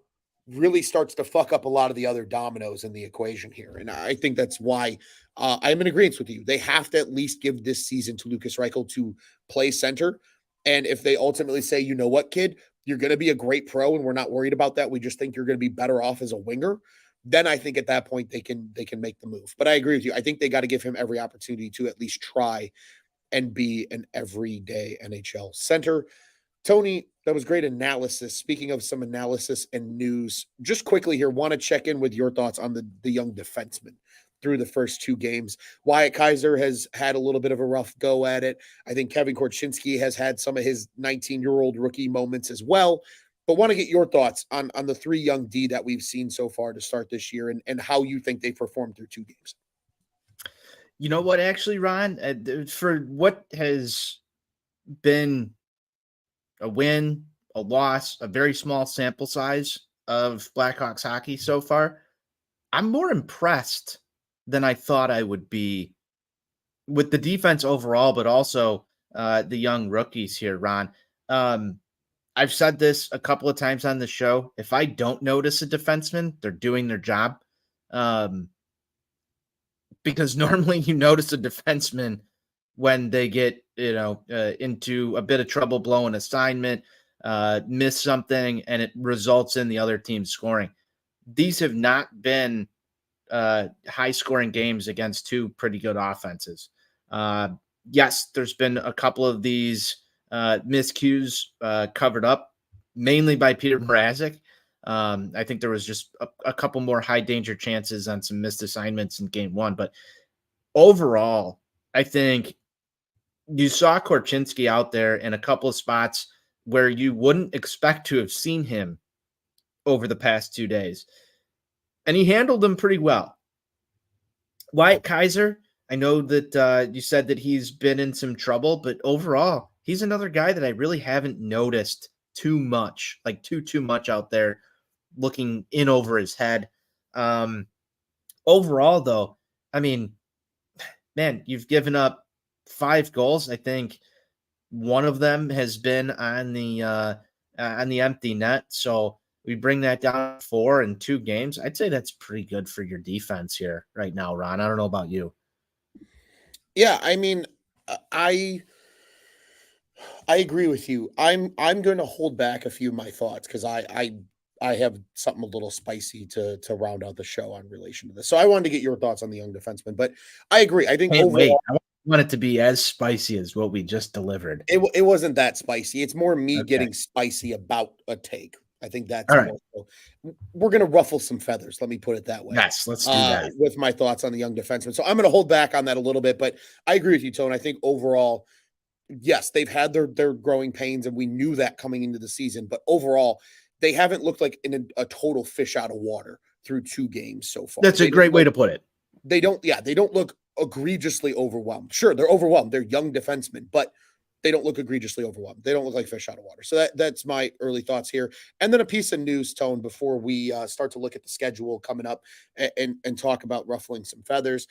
really starts to fuck up a lot of the other dominoes in the equation here. And I think that's why I'm in agreement with you. They have to at least give this season to Lucas Reichel to play center. And if they ultimately say, you know what, kid, you're going to be a great pro and we're not worried about that, we just think you're going to be better off as a winger, then I think at that point they can make the move. But I agree with you. I think they got to give him every opportunity to at least try and be an everyday NHL center. Tony, that was great analysis. Speaking of some analysis and news, just quickly here, want to check in with your thoughts on the young defenseman through the first 2 games. Wyatt Kaiser has had a little bit of a rough go at it. I think Kevin Korchinski has had some of his 19-year-old rookie moments as well. But want to get your thoughts on the 3 young D that we've seen so far to start this year and how you think they performed through 2 games. You know what, actually, Ron, for what has been a win, a loss, a very small sample size of Blackhawks hockey so far, I'm more impressed than I thought I would be with the defense overall, but also the young rookies here, Ron. I've said this a couple of times on the show. If I don't notice a defenseman, they're doing their job. Because normally you notice a defenseman when they get, into a bit of trouble blowing assignment, miss something, and it results in the other team scoring. These have not been high-scoring games against 2 pretty good offenses. Yes, there's been a couple of these miscues covered up, mainly by Peter Mrazek. I think there was just a couple more high-danger chances on some missed assignments in game 1. But overall, I think you saw Korchinski out there in a couple of spots where you wouldn't expect to have seen him over the past 2 days. And he handled them pretty well. Wyatt Kaiser, I know that you said that he's been in some trouble, but overall, he's another guy that I really haven't noticed too much, like too much out there looking in over his head. Overall, though, I mean, man, you've given up 5 goals. I think one of them has been on the empty net. So we bring that down to 4 in 2 games. I'd say that's pretty good for your defense here right now, Ron. I don't know about you. Yeah, I mean, I agree with you. I'm going to hold back a few of my thoughts because I have something a little spicy to round out the show on relation to this. So I wanted to get your thoughts on the young defenseman, but I agree. I think Can't overall, wait. I want it to be as spicy as what we just delivered. it wasn't that spicy. It's more me Okay. getting spicy about a take. I think that's All right. more so. We're going to ruffle some feathers. Let me put it that way. Yes, let's do that. With my thoughts on the young defenseman. So I'm going to hold back on that a little bit, but I agree with you, Tone. I think overall, yes, they've had their growing pains, and we knew that coming into the season. But overall, they haven't looked like a total fish out of water through 2 games so far. That's a great way to put it. They don't look egregiously overwhelmed. Sure, they're overwhelmed. They're young defensemen, but they don't look egregiously overwhelmed. They don't look like fish out of water. So that's my early thoughts here. And then a piece of news, Tone, before we start to look at the schedule coming up and talk about ruffling some feathers.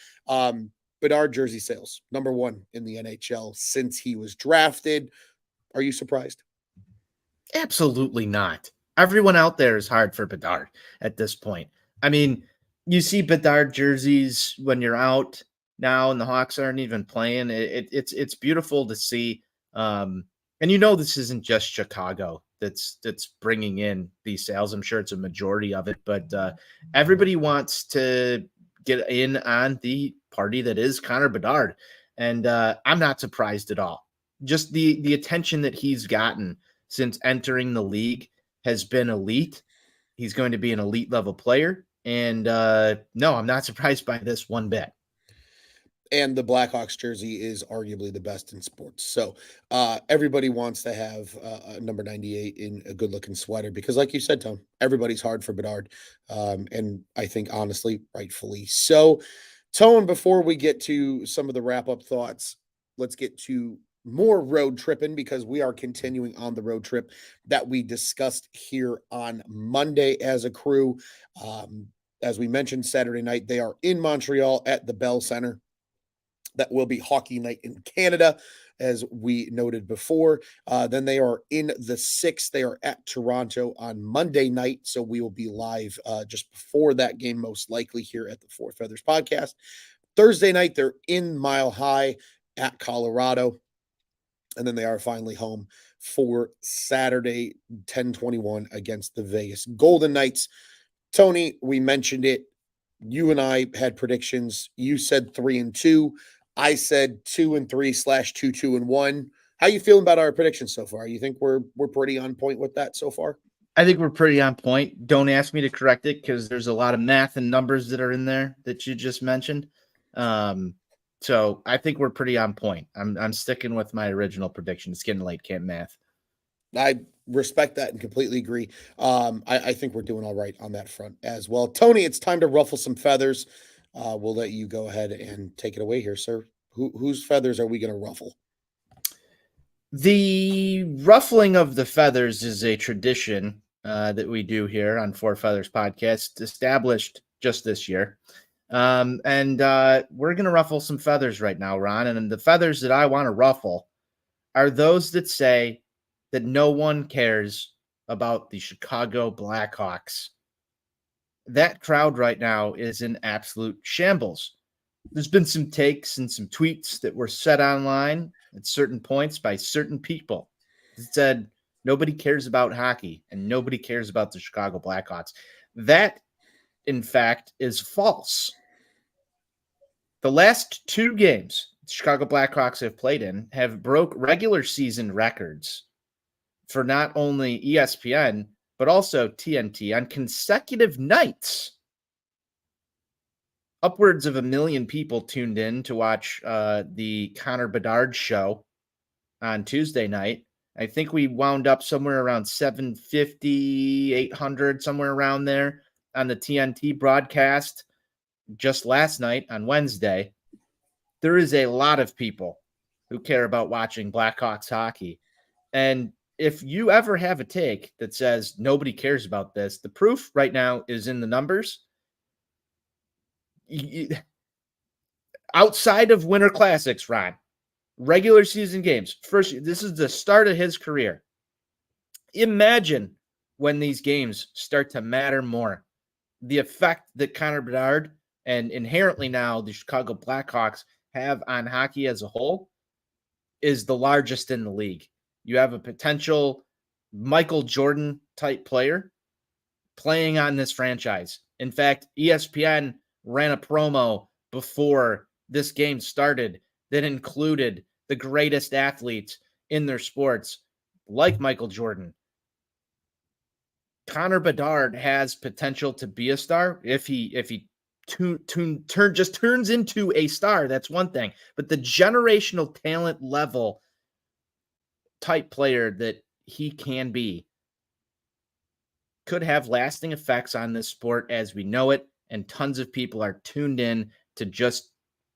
Bedard jersey sales, number 1 in the NHL since he was drafted. Are you surprised? Absolutely not. Everyone out there is hard for Bedard at this point. I mean, you see Bedard jerseys when you're out now and the Hawks aren't even playing. It's beautiful to see. And this isn't just Chicago that's bringing in these sales. I'm sure it's a majority of it, but everybody wants to get in on the party that is Connor Bedard. And I'm not surprised at all. Just the attention that he's gotten since entering the league has been elite. He's going to be an elite level player. And no, I'm not surprised by this one bit. And the Blackhawks jersey is arguably the best in sports. So everybody wants to have a number 98 in a good looking sweater because like you said, Tom, everybody's hard for Bedard. And I think honestly, rightfully so. Tone, before we get to some of the wrap up thoughts, let's get to more road tripping because we are continuing on the road trip that we discussed here on Monday as a crew. As we mentioned, Saturday night, they are in Montreal at the Bell Center. That will be hockey night in Canada, as we noted before. Then they are in the 6th. They are at Toronto on Monday night. So we will be live just before that game, most likely here at the Four Feathers podcast. Thursday night, they're in Mile High at Colorado. And then they are finally home for Saturday, 10/21 against the Vegas Golden Knights. Tony, we mentioned it. You and I had predictions. You said 3-2. I said 2-3/2-2-1. How you feeling about our predictions so far? You think we're pretty on point with that so far? I think we're pretty on point. Don't ask me to correct it because there's a lot of math and numbers that are in there that you just mentioned. So I think we're pretty on point. I'm sticking with my original prediction. It's getting late, can't math. I respect that and completely agree. I think we're doing all right on that front as well. Tony, it's time to ruffle some feathers. We'll let you go ahead and take it away here, sir. Whose feathers are we going to ruffle? The ruffling of the feathers is a tradition that we do here on Four Feathers Podcast, established just this year. And we're going to ruffle some feathers right now, Ron. And the feathers that I want to ruffle are those that say that no one cares about the Chicago Blackhawks. That crowd right now is in absolute shambles. There's been some takes and some tweets that were set online at certain points by certain people that said nobody cares about hockey and nobody cares about the Chicago Blackhawks. That, in fact, is false. The last 2 games the Chicago Blackhawks have played in have broke regular season records for not only ESPN, but also TNT on consecutive nights. Upwards of 1 million people tuned in to watch the Connor Bedard show on Tuesday night. I think we wound up somewhere around 750, 800, somewhere around there on the TNT broadcast just last night on Wednesday. There is a lot of people who care about watching Blackhawks hockey. And if you ever have a take that says nobody cares about this, the proof right now is in the numbers. Outside of Winter Classics, Ron, regular season games, this is the start of his career. Imagine when these games start to matter more. The effect that Connor Bedard and inherently now the Chicago Blackhawks have on hockey as a whole is the largest in the league. You have a potential Michael Jordan type player playing on this franchise. In fact, ESPN ran a promo before this game started that included the greatest athletes in their sports, like Michael Jordan. Connor Bedard has potential to be a star if he just turns into a star. That's one thing, but the generational talent level type player that he can be could have lasting effects on this sport as we know it. And tons of people are tuned in to just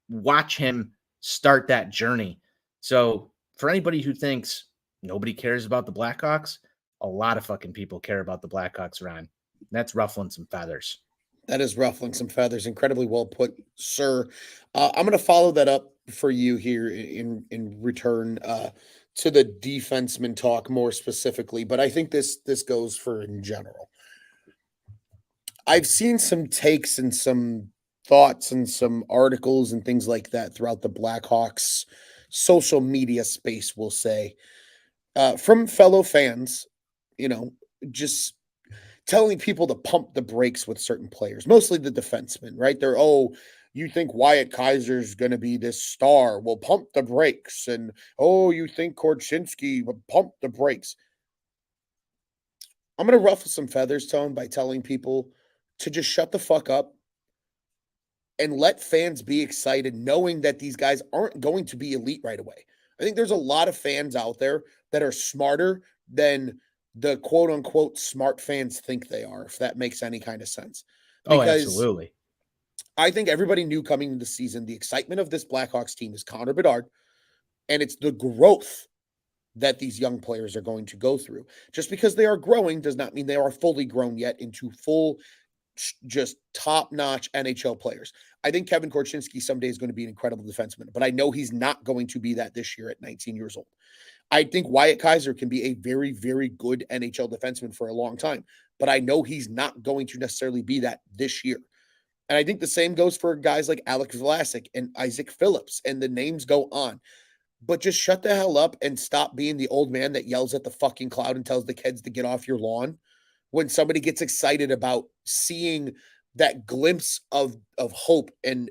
watch him start that journey. So for anybody who thinks nobody cares about the Blackhawks, a lot of fucking people care about the Blackhawks, Ron. That's ruffling some feathers. That is ruffling some feathers. Incredibly well put, sir. I'm going to follow that up for you here in return to the defenseman talk more specifically, but I think this goes for in general. I've seen some takes and some thoughts and some articles and things like that throughout the Blackhawks social media space, we'll say, from fellow fans, just telling people to pump the brakes with certain players, mostly the defensemen, right? They're, you think Wyatt Kaiser's going to be this star? Well, pump the brakes. And, you think Korchinski, well, pump the brakes. I'm going to ruffle some feathers, Tone, by telling people to just shut the fuck up and let fans be excited, knowing that these guys aren't going to be elite right away. I think there's a lot of fans out there that are smarter than the quote unquote smart fans think they are, if that makes any kind of sense. Because absolutely. I think everybody knew coming into the season, the excitement of this Blackhawks team is Connor Bedard And it's the growth that these young players are going to go through. Just because they are growing does not mean they are fully grown yet into full, just top-notch NHL players. I think Kevin Korchinski someday is going to be an incredible defenseman, but I know he's not going to be that this year at 19 years old. I think Wyatt Kaiser can be a very, very good NHL defenseman for a long time, but I know he's not going to necessarily be that this year. And I think the same goes for guys like Alex Vlasic and Isaac Phillips, and the names go on. But just shut the hell up and stop being the old man that yells at the fucking cloud and tells the kids to get off your lawn when somebody gets excited about seeing that glimpse of hope and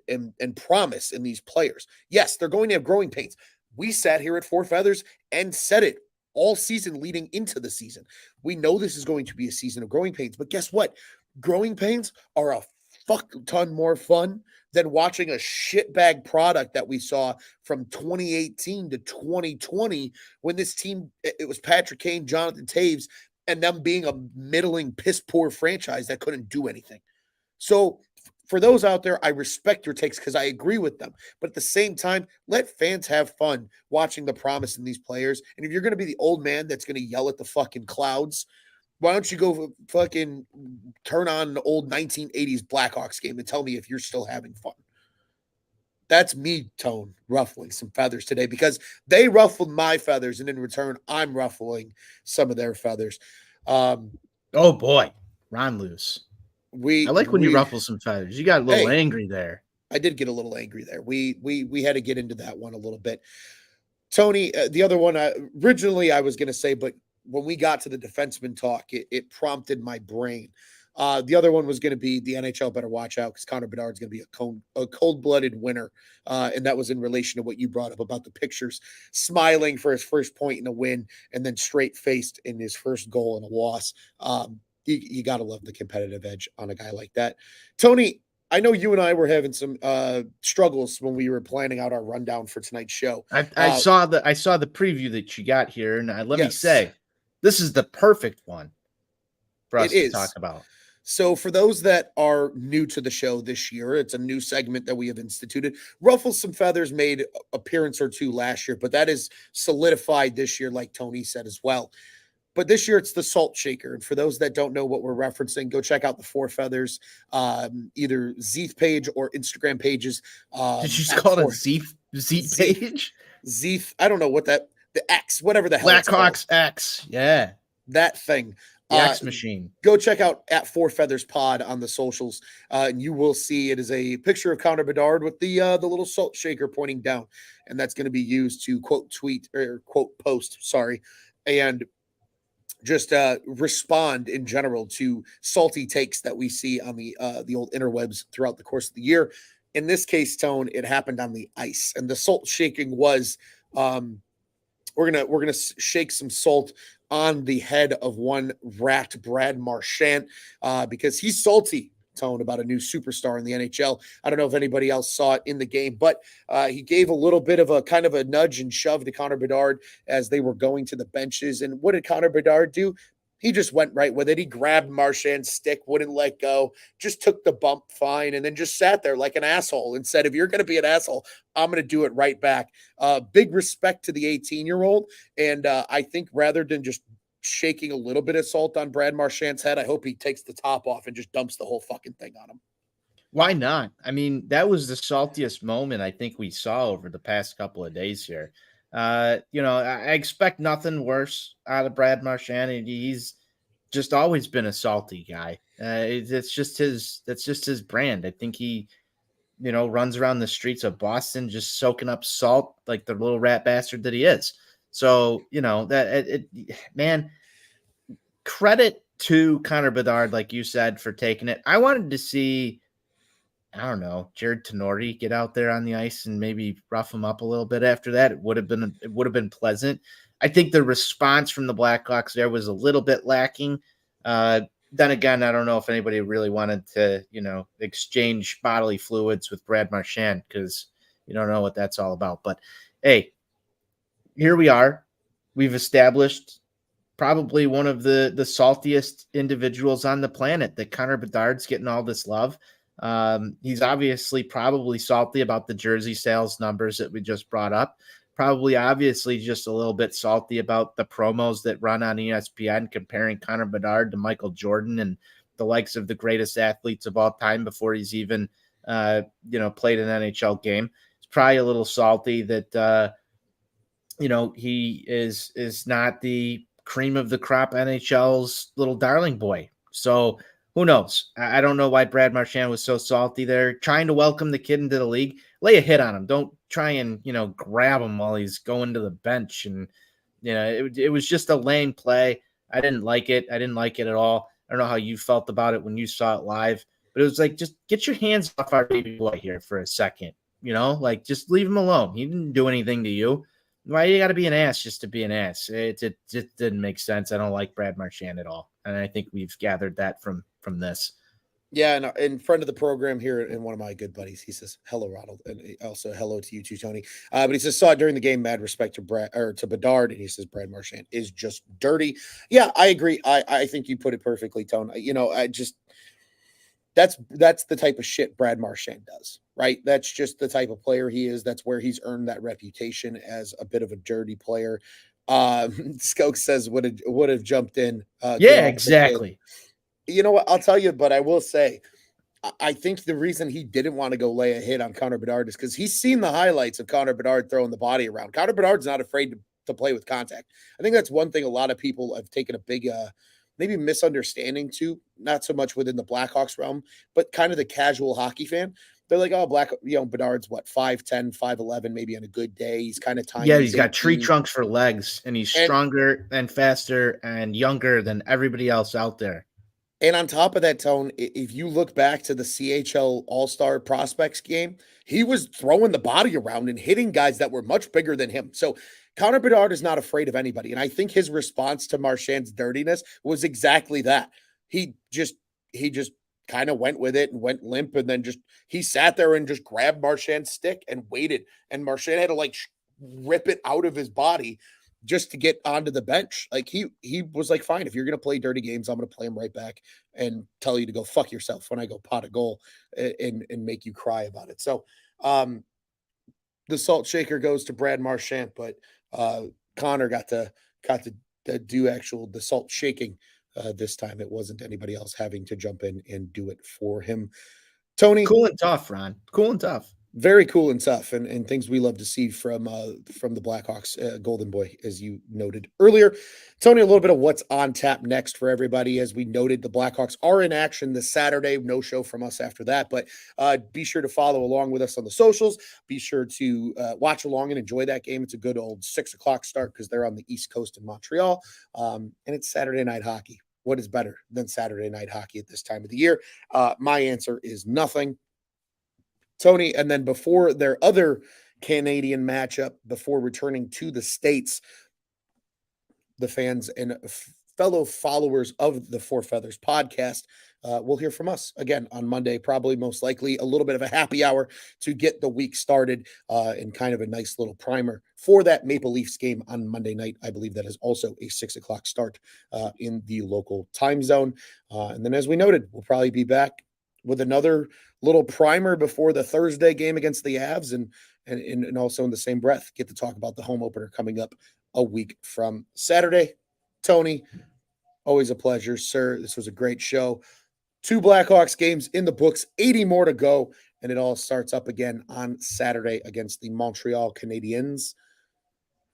promise in these players. Yes, they're going to have growing pains. We sat here at Four Feathers and said it all season leading into the season. We know this is going to be a season of growing pains, but guess what? Growing pains are a fuck ton more fun than watching a shitbag product that we saw from 2018 to 2020 when this team, it was Patrick Kane, Jonathan Taves, and them being a middling, piss poor franchise that couldn't do anything. So for those out there, I respect your takes because I agree with them. But at the same time, let fans have fun watching the promise in these players. And if you're going to be the old man that's going to yell at the fucking clouds, why don't you go fucking turn on an old 1980s Blackhawks game and tell me if you're still having fun? That's me, Tone, ruffling some feathers today because they ruffled my feathers, and in return, I'm ruffling some of their feathers. Oh boy, Ron Loose. I like when you ruffle some feathers. You got a little angry there. I did get a little angry there. We had to get into that one a little bit. Tony, the other one, originally I was going to say, but when we got to the defenseman talk, it prompted my brain. The other one was going to be the NHL better watch out because Connor Bedard is going to be a cold-blooded winner. And that was in relation to what you brought up about the pictures, smiling for his first point in a win and then straight-faced in his first goal in a loss. You got to love the competitive edge on a guy like that. Tony, I know you and I were having some struggles when we were planning out our rundown for tonight's show. I saw the preview that you got here, and let me say, this is the perfect one for us to talk about. So for those that are new to the show this year, it's a new segment that we have instituted. Ruffle Some Feathers made appearance or two last year, but that is solidified this year, like Tony said as well. But this year it's the Salt Shaker. And for those that don't know what we're referencing, go check out the Four Feathers, either Zeeth page or Instagram pages. Did you just call it a Zeeth page? Zeeth. I don't know what the X, whatever the hell. Blackhawks X. Yeah. That thing. The X machine. Go check out at Four Feathers Pod on the socials, and you will see it is a picture of Connor Bedard with the little salt shaker pointing down, and that's going to be used to quote tweet or quote post. Sorry, and just respond in general to salty takes that we see on the old interwebs throughout the course of the year. In this case, Tone, it happened on the ice, and the salt shaking was we're gonna shake some salt on the head of one rat, Brad Marchand, because he's salty, Tone, about a new superstar in the NHL. I don't know if anybody else saw it in the game, but he gave a little bit of a kind of a nudge and shove to Connor Bedard as they were going to the benches. And what did Connor Bedard do? He just went right with it. He grabbed Marchand's stick, wouldn't let go, just took the bump fine, and then just sat there like an asshole and said, if you're going to be an asshole, I'm going to do it right back. Big respect to the 18-year-old. And I think rather than just shaking a little bit of salt on Brad Marchand's head, I hope he takes the top off and just dumps the whole fucking thing on him. Why not? I mean, that was the saltiest moment I think we saw over the past couple of days here. I expect nothing worse out of Brad Marchand, and he's just always been a salty guy. That's just his brand. I think he, runs around the streets of Boston just soaking up salt like the little rat bastard that he is. So, man, credit to Connor Bedard, like you said, for taking it. I wanted to see, I don't know, Jared Tenori get out there on the ice and maybe rough him up a little bit after that. It would have been pleasant. I think the response from the Blackhawks there was a little bit lacking. Then again, I don't know if anybody really wanted to, exchange bodily fluids with Brad Marchand because you don't know what that's all about. But hey, here we are. We've established probably one of the saltiest individuals on the planet, that Connor Bedard's getting all this love. He's obviously probably salty about the jersey sales numbers that we just brought up, probably obviously just a little bit salty about the promos that run on ESPN comparing Connor Bedard to Michael Jordan and the likes of the greatest athletes of all time before he's even, played an NHL game. It's probably a little salty that, he is not the cream of the crop NHL's little darling boy. So who knows? I don't know why Brad Marchand was so salty there, trying to welcome the kid into the league. Lay a hit on him. Don't try and, grab him while he's going to the bench. And, it was just a lame play. I didn't like it. I didn't like it at all. I don't know how you felt about it when you saw it live, but it was like, just get your hands off our baby boy here for a second. Just leave him alone. He didn't do anything to you. Why you got to be an ass just to be an ass? It just didn't make sense. I don't like Brad Marchand at all, and I think we've gathered that from this. Yeah, and friend of the program here, and one of my good buddies, he says, "Hello, Ronald," and also hello to you too, Tony. But he says, "Saw it during the game. Mad respect to to Bedard," and he says, "Brad Marchand is just dirty." Yeah, I agree. I think you put it perfectly, Tone. That's the type of shit Brad Marchand does, right? That's just the type of player he is. That's where he's earned that reputation as a bit of a dirty player. Skoke says would have jumped in. Yeah, exactly. You know what? I'll tell you, but I will say, I think the reason he didn't want to go lay a hit on Connor Bedard is because he's seen the highlights of Connor Bedard throwing the body around. Connor Bedard's not afraid to play with contact. I think that's one thing a lot of people have taken a big maybe misunderstanding to, not so much within the Blackhawks realm, but kind of the casual hockey fan. They're like, oh, Bedard's what, 5'10", 5'11", maybe on a good day. He's kind of tiny. Yeah, he's got tree trunks for legs, and he's stronger and faster and younger than everybody else out there. And on top of that, Tone, if you look back to the CHL All-Star Prospects game, he was throwing the body around and hitting guys that were much bigger than him. So Connor Bedard is not afraid of anybody. And I think his response to Marchand's dirtiness was exactly that. He just kind of went with it and went limp. And then he sat there and just grabbed Marchand's stick and waited. And Marchand had to rip it out of his body just to get onto the bench. Like he was like, fine, if you're going to play dirty games, I'm going to play them right back and tell you to go fuck yourself when I go pot a goal and make you cry about it. So the salt shaker goes to Brad Marchand, but Connor got to do the salt shaking this time. It wasn't anybody else having to jump in and do it for him. Tony, cool and tough, Ron. Cool and tough. Very cool and tough, and things we love to see from the Blackhawks, Golden Boy, as you noted earlier. Tony, a little bit of what's on tap next for everybody. As we noted, the Blackhawks are in action this Saturday. No show from us after that, but be sure to follow along with us on the socials. Be sure to watch along and enjoy that game. It's a good old 6:00 start because they're on the East Coast in Montreal, and it's Saturday night hockey. What is better than Saturday night hockey at this time of the year? My answer is nothing. Tony, and then before their other Canadian matchup, before returning to the States, the fans and fellow followers of the Four Feathers podcast will hear from us again on Monday, probably most likely a little bit of a happy hour to get the week started and kind of a nice little primer for that Maple Leafs game on Monday night. I believe that is also a 6:00 start in the local time zone. And then, as we noted, we'll probably be back with another little primer before the Thursday game against the Avs, and also in the same breath, get to talk about the home opener coming up a week from Saturday. Tony, always a pleasure, sir. This was a great show. 2 Blackhawks games in the books, 80 more to go, and it all starts up again on Saturday against the Montreal Canadiens.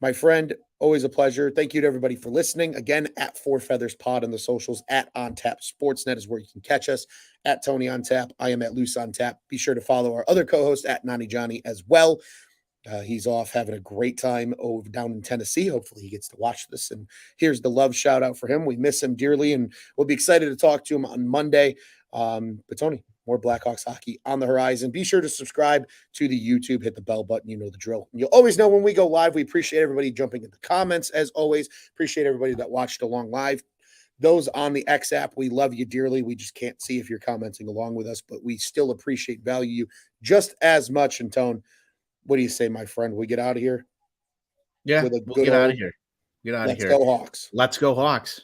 My friend, always a pleasure. Thank you to everybody for listening. Again, at Four Feathers Pod on the socials, at On Tap Sportsnet is where you can catch us. At Tony On Tap, I am at Loose On Tap. Be sure to follow our other co-host at Nani Johnny as well. He's off having a great time over down in Tennessee. Hopefully he gets to watch this. And here's the love shout out for him. We miss him dearly, and we'll be excited to talk to him on Monday. But Tony, more Blackhawks hockey on the horizon. Be sure to subscribe to the YouTube, hit the bell button. You know the drill. And you'll always know when we go live. We appreciate everybody jumping in the comments, as always. Appreciate everybody that watched along live. Those on the X app, we love you dearly. We just can't see if you're commenting along with us, but we still appreciate, value you just as much. And Tone, what do you say, my friend? We get out of here? Yeah, we'll get out of here. Get out of here. Let's go Hawks. Let's go Hawks.